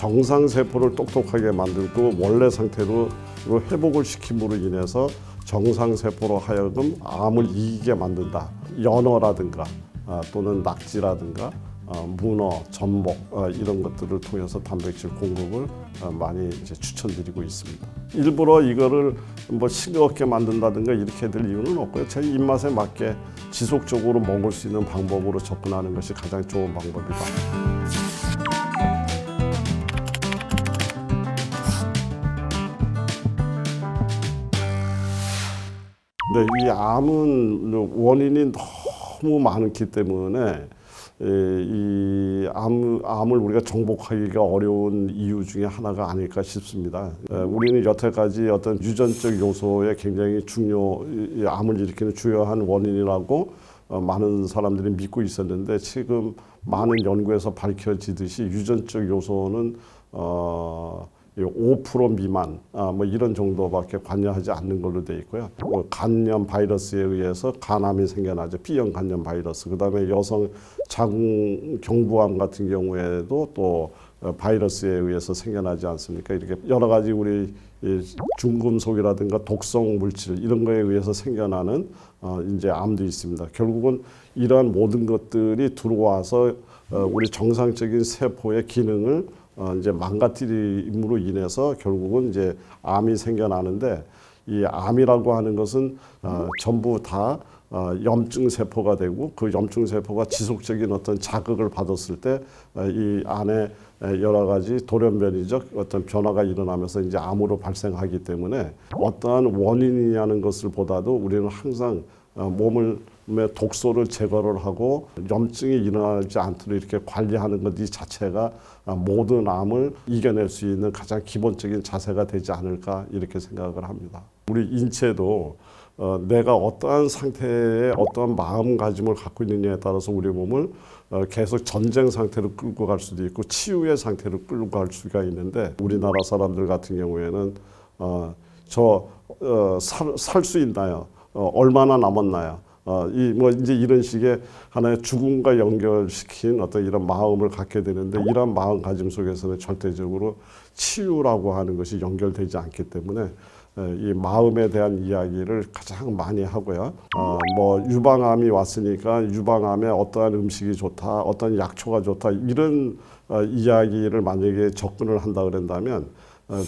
정상세포를 똑똑하게 만들고 원래 상태로 회복을 시킴으로 인해서 정상세포로 하여금 암을 이기게 만든다. 연어라든가 또는 낙지라든가 문어, 전복 이런 것들을 통해서 단백질 공급을 많이 이제 추천드리고 있습니다. 일부러 이거를 뭐 싱겁게 만든다든가 이렇게 될 이유는 없고요. 제 입맛에 맞게 지속적으로 먹을 수 있는 방법으로 접근하는 것이 가장 좋은 방법이다. 네, 이 암은 원인이 너무 많기 때문에 이 암을 우리가 정복하기가 어려운 이유 중에 하나가 아닐까 싶습니다. 우리는 여태까지 어떤 유전적 요소에 굉장히 암을 일으키는 주요한 원인이라고 많은 사람들이 믿고 있었는데 지금 많은 연구에서 밝혀지듯이 유전적 요소는 5% 미만 뭐 이런 정도밖에 관여하지 않는 걸로 되어 있고요. 간염 바이러스에 의해서 간암이 생겨나죠. B형 간염 바이러스. 그다음에 여성 자궁 경부암 같은 경우에도 또 바이러스에 의해서 생겨나지 않습니까? 이렇게 여러 가지 우리 중금속이라든가 독성 물질 이런 거에 의해서 생겨나는 이제 암도 있습니다. 결국은 이러한 모든 것들이 들어와서 우리 정상적인 세포의 기능을 이제 망가뜨림으로 인해서 결국은 이제 암이 생겨나는데 이 암이라고 하는 것은 전부 다 염증 세포가 되고 그 염증 세포가 지속적인 어떤 자극을 받았을 때 이 안에 여러 가지 돌연변이적 어떤 변화가 일어나면서 이제 암으로 발생하기 때문에 어떠한 원인이냐는 것을 보다도 우리는 항상 몸의 독소를 제거를 하고 염증이 일어나지 않도록 이렇게 관리하는 것 이 자체가 모든 암을 이겨낼 수 있는 가장 기본적인 자세가 되지 않을까 이렇게 생각을 합니다. 우리 인체도 내가 어떠한 상태에 어떠한 마음가짐을 갖고 있느냐에 따라서 우리 몸을 계속 전쟁 상태로 끌고 갈 수도 있고 치유의 상태로 끌고 갈 수가 있는데 우리나라 사람들 같은 경우에는 살 수 있나요? 얼마나 남았나요? 이제 이런 식의 하나의 죽음과 연결시킨 어떤 이런 마음을 갖게 되는데 이런 마음가짐 속에서는 절대적으로 치유라고 하는 것이 연결되지 않기 때문에 이 마음에 대한 이야기를 가장 많이 하고요. 뭐 유방암이 왔으니까 유방암에 어떠한 음식이 좋다, 어떤 약초가 좋다 이런 이야기를 만약에 접근을 한다 그런다면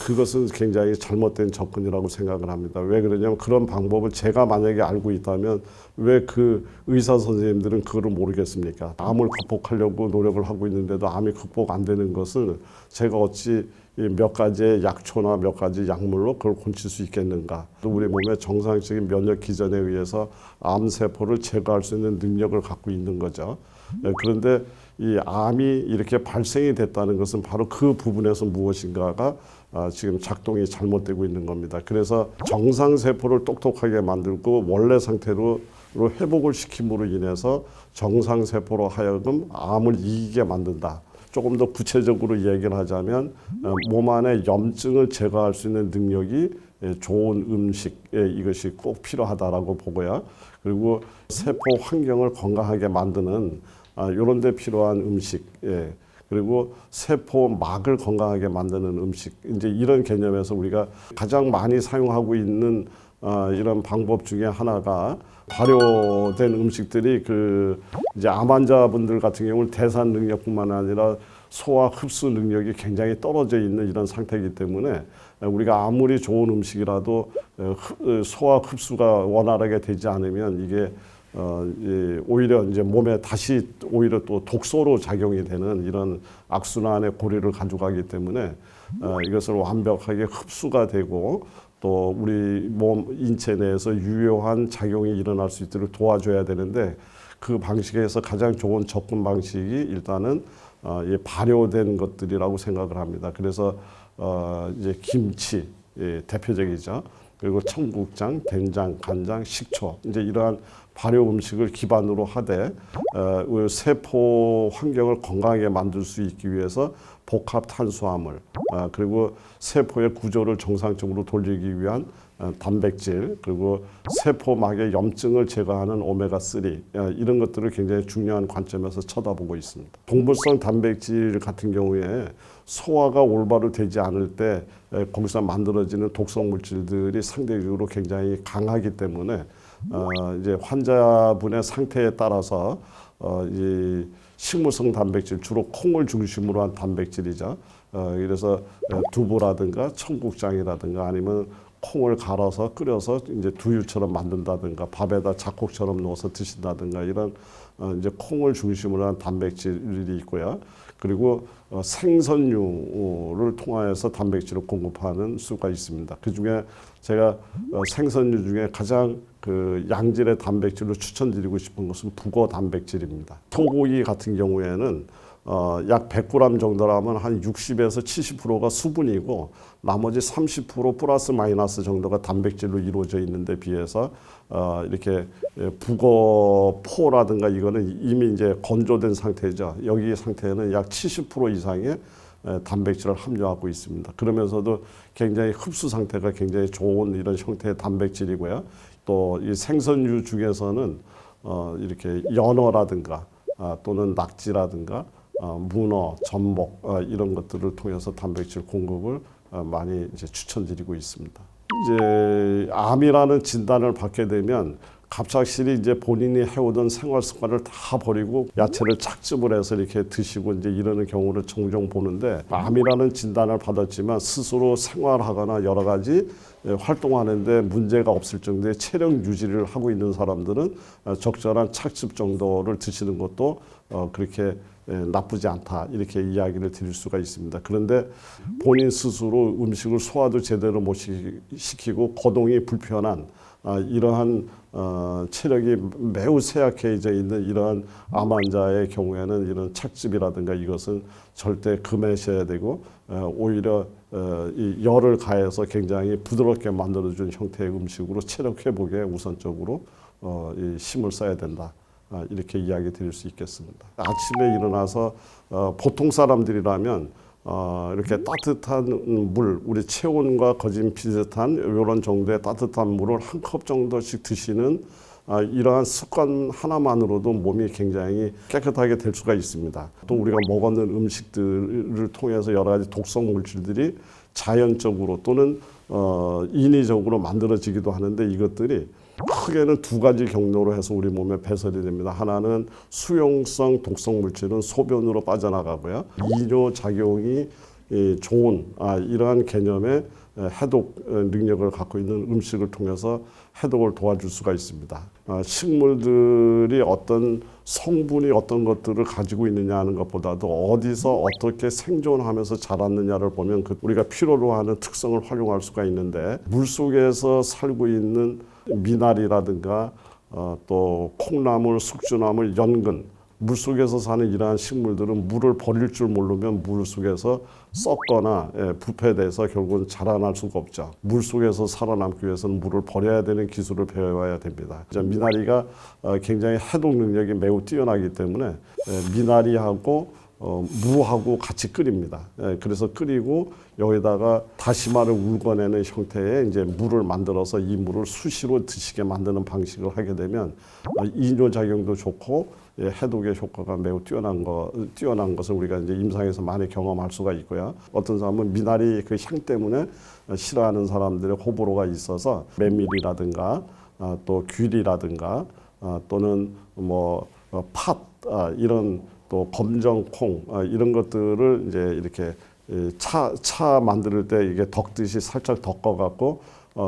그것은 굉장히 잘못된 접근이라고 생각을 합니다. 왜 그러냐면 그런 방법을 제가 만약에 알고 있다면 왜 그 의사 선생님들은 그거를 모르겠습니까? 암을 극복하려고 노력을 하고 있는데도 암이 극복 안 되는 것을 제가 어찌 몇 가지의 약초나 몇 가지 약물로 그걸 고칠 수 있겠는가? 또 우리 몸의 정상적인 면역 기전에 의해서 암세포를 제거할 수 있는 능력을 갖고 있는 거죠. 그런데 이 암이 이렇게 발생이 됐다는 것은 바로 그 부분에서 무엇인가가 지금 작동이 잘못되고 있는 겁니다. 그래서 정상세포를 똑똑하게 만들고 원래 상태로 회복을 시킴으로 인해서 정상세포로 하여금 암을 이기게 만든다. 조금 더 구체적으로 얘기를 하자면 몸 안에 염증을 제거할 수 있는 능력이 좋은 음식 이것이 꼭 필요하다라고 보고요. 그리고 세포 환경을 건강하게 만드는 이런 데 필요한 음식 그리고 세포막을 건강하게 만드는 음식 이제 이런 개념에서 우리가 가장 많이 사용하고 있는 이런 방법 중에 하나가 발효된 음식들이 이제 암 환자분들 같은 경우는 대사 능력뿐만 아니라 소화 흡수 능력이 굉장히 떨어져 있는 이런 상태이기 때문에 우리가 아무리 좋은 음식이라도 소화 흡수가 원활하게 되지 않으면 이게 오히려 이제 몸에 다시 오히려 또 독소로 작용이 되는 이런 악순환의 고리를 가져가기 때문에 이것을 완벽하게 흡수가 되고 또 우리 몸 인체 내에서 유효한 작용이 일어날 수 있도록 도와줘야 되는데 그 방식에서 가장 좋은 접근 방식이 일단은 발효된 것들이라고 생각을 합니다. 그래서 이제 김치 대표적이죠. 그리고 청국장, 된장, 간장, 식초 이제 이러한 발효 음식을 기반으로 하되 세포 환경을 건강하게 만들 수 있기 위해서 복합 탄수화물 그리고 세포의 구조를 정상적으로 돌리기 위한 단백질 그리고 세포막의 염증을 제거하는 오메가3 이런 것들을 굉장히 중요한 관점에서 쳐다보고 있습니다. 동물성 단백질 같은 경우에 소화가 올바로 되지 않을 때 거기서 만들어지는 독성 물질들이 상대적으로 굉장히 강하기 때문에 이제 환자분의 상태에 따라서 이 식물성 단백질 주로 콩을 중심으로 한 단백질이죠. 그래서 두부라든가 청국장이라든가 아니면 콩을 갈아서 끓여서 이제 두유처럼 만든다든가 밥에다 잡곡처럼 넣어서 드신다든가 이런 이제 콩을 중심으로 한 단백질이 있고요. 그리고 생선류를 통하여서 단백질을 공급하는 수가 있습니다. 그 중에 제가 생선류 중에 가장 그 양질의 단백질로 추천드리고 싶은 것은 북어 단백질입니다. 소고기 같은 경우에는 약 100g 정도라면 한 60에서 70%가 수분이고 나머지 30% 플러스 마이너스 정도가 단백질로 이루어져 있는데 비해서 이렇게 북어포라든가 이거는 이미 이제 건조된 상태죠. 여기 상태에는 약 70% 이상의 단백질을 함유하고 있습니다. 그러면서도 굉장히 흡수 상태가 굉장히 좋은 이런 형태의 단백질이고요. 또 이 생선류 중에서는 이렇게 연어라든가 또는 낙지라든가 문어, 전복 이런 것들을 통해서 단백질 공급을 많이 이제 추천드리고 있습니다. 이제 암이라는 진단을 받게 되면 갑작스레 이제 본인이 해오던 생활 습관을 다 버리고 야채를 착즙을 해서 이렇게 드시고 이제 이러는 경우를 종종 보는데 암이라는 진단을 받았지만 스스로 생활하거나 여러 가지 활동하는데 문제가 없을 정도의 체력 유지를 하고 있는 사람들은 적절한 착즙 정도를 드시는 것도 그렇게 나쁘지 않다 이렇게 이야기를 드릴 수가 있습니다. 그런데 본인 스스로 음식을 소화도 제대로 못 시키고 거동이 불편한 이러한 체력이 매우 쇠약해져 있는 이러한 암 환자의 경우에는 이런 착즙이라든가 이것은 절대 금하셔야 되고 오히려 이 열을 가해서 굉장히 부드럽게 만들어준 형태의 음식으로 체력 회복에 우선적으로 이 힘을 써야 된다. 이렇게 이야기 드릴 수 있겠습니다. 아침에 일어나서 보통 사람들이라면 이렇게 따뜻한 물, 우리 체온과 거진 비슷한 이런 정도의 따뜻한 물을 한 컵 정도씩 드시는 이러한 습관 하나만으로도 몸이 굉장히 깨끗하게 될 수가 있습니다. 또 우리가 먹었는 음식들을 통해서 여러 가지 독성 물질들이 자연적으로 또는 인위적으로 만들어지기도 하는데 이것들이 크게는 두 가지 경로로 해서 우리 몸에 배설이 됩니다. 하나는 수용성 독성 물질은 소변으로 빠져나가고요. 이뇨 작용이 좋은 이러한 개념의 해독 능력을 갖고 있는 음식을 통해서 해독을 도와줄 수가 있습니다. 식물들이 어떤 성분이 어떤 것들을 가지고 있느냐 하는 것보다도 어디서 어떻게 생존하면서 자랐느냐를 보면 우리가 필요로 하는 특성을 활용할 수가 있는데 물속에서 살고 있는 미나리라든가 또 콩나물, 숙주나물, 연근 물속에서 사는 이러한 식물들은 물을 버릴 줄 모르면 물속에서 썩거나 부패돼서 결국은 자라날 수가 없죠. 물속에서 살아남기 위해서는 물을 버려야 되는 기술을 배워야 됩니다. 미나리가 굉장히 해독 능력이 매우 뛰어나기 때문에 미나리하고 무하고 같이 끓입니다. 그래서 끓이고 여기다가 다시마를 울궈내는 형태의 이제 물을 만들어서 이 물을 수시로 드시게 만드는 방식을 하게 되면 이뇨 작용도 좋고 해독의 효과가 매우 뛰어난 것을 우리가 이제 임상에서 많이 경험할 수가 있고요. 어떤 사람은 미나리 그 향 때문에 싫어하는 사람들의 호불호가 있어서 메밀이라든가 또 귤이라든가 또는 뭐 팥 이런 또 검정콩 이런 것들을 이제 이렇게 차 만들 때 이게 덕듯이 살짝 덮어갖고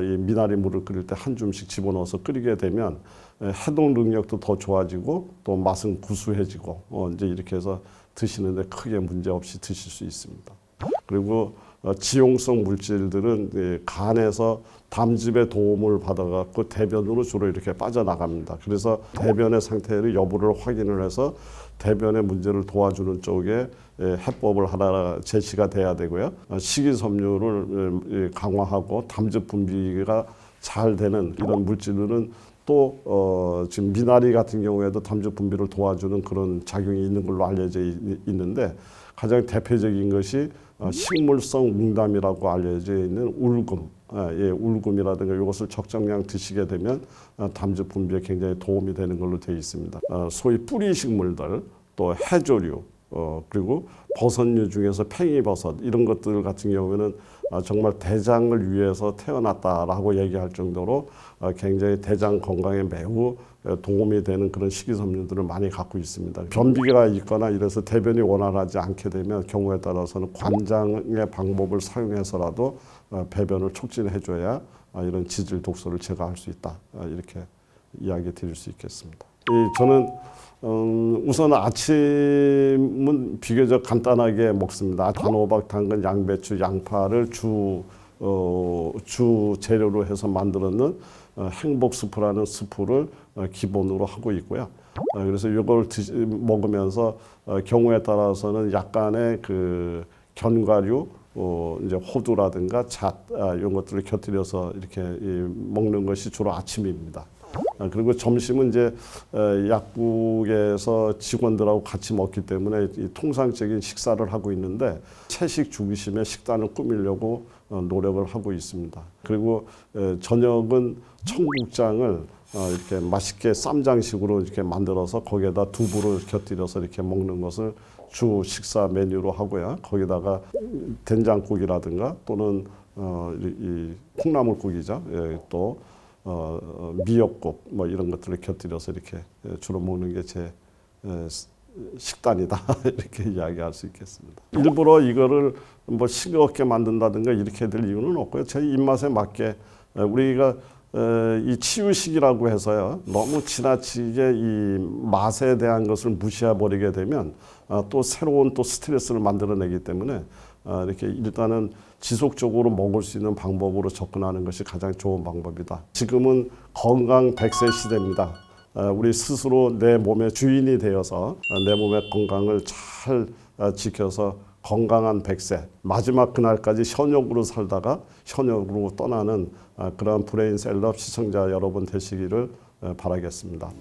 이 미나리 물을 끓일 때 한 줌씩 집어넣어서 끓이게 되면 해독 능력도 더 좋아지고 또 맛은 구수해지고 이제 이렇게 해서 드시는데 크게 문제 없이 드실 수 있습니다. 그리고 지용성 물질들은 간에서 담즙의 도움을 받아갖고 대변으로 주로 이렇게 빠져나갑니다. 그래서 대변의 상태를 여부를 확인을 해서 대변의 문제를 도와주는 쪽에 해법을 하나 제시가 돼야 되고요. 식이섬유를 강화하고 담즙 분비가 잘 되는 이런 물질들은 또 지금 미나리 같은 경우에도 담즙 분비를 도와주는 그런 작용이 있는 걸로 알려져 있는데 가장 대표적인 것이 식물성 웅담이라고 알려져 있는 울금, 울금이라든가 이것을 적정량 드시게 되면 담즙 분비에 굉장히 도움이 되는 걸로 되어 있습니다. 소위 뿌리 식물들, 또 해조류, 그리고 버섯류 중에서 팽이버섯 이런 것들 같은 경우에는 정말 대장을 위해서 태어났다라고 얘기할 정도로 굉장히 대장 건강에 매우 도움이 되는 그런 식이섬유들을 많이 갖고 있습니다. 변비가 있거나 이래서 대변이 원활하지 않게 되면 경우에 따라서는 관장의 방법을 사용해서라도 배변을 촉진해줘야 이런 지질 독소를 제거할 수 있다. 이렇게 이야기 드릴 수 있겠습니다. 저는 우선 아침은 비교적 간단하게 먹습니다. 단호박, 당근, 양배추, 양파를 주 재료로 해서 만들었는 행복 스프라는 스프를 기본으로 하고 있고요. 그래서 이걸 먹으면서 경우에 따라서는 약간의 그 견과류, 이제 호두라든가 잣 이런 것들을 곁들여서 이렇게 먹는 것이 주로 아침입니다. 그리고 점심은 이제 약국에서 직원들하고 같이 먹기 때문에 이 통상적인 식사를 하고 있는데 채식 중심의 식단을 꾸미려고 노력을 하고 있습니다. 그리고 저녁은 청국장을 이렇게 맛있게 쌈장식으로 이렇게 만들어서 거기에다 두부를 곁들여서 이렇게 먹는 것을 주 식사 메뉴로 하고요. 거기다가 된장국이라든가 또는 이 콩나물국이죠. 또 미역국 뭐 이런 것들을 곁들여서 이렇게 주로 먹는 게 제 식단이다 이렇게 이야기할 수 있겠습니다. 일부러 이거를 뭐 싱겁게 만든다든가 이렇게 될 이유는 없고요. 제 입맛에 맞게 우리가 이 치유식이라고 해서요. 너무 지나치게 이 맛에 대한 것을 무시해 버리게 되면 또 새로운 또 스트레스를 만들어내기 때문에 이렇게 일단은 지속적으로 먹을 수 있는 방법으로 접근하는 것이 가장 좋은 방법이다. 지금은 건강 100세 시대입니다. 우리 스스로 내 몸의 주인이 되어서 내 몸의 건강을 잘 지켜서 건강한 100세, 마지막 그날까지 현역으로 살다가 현역으로 떠나는 그러한 브레인 셀럽 시청자 여러분 되시기를 바라겠습니다.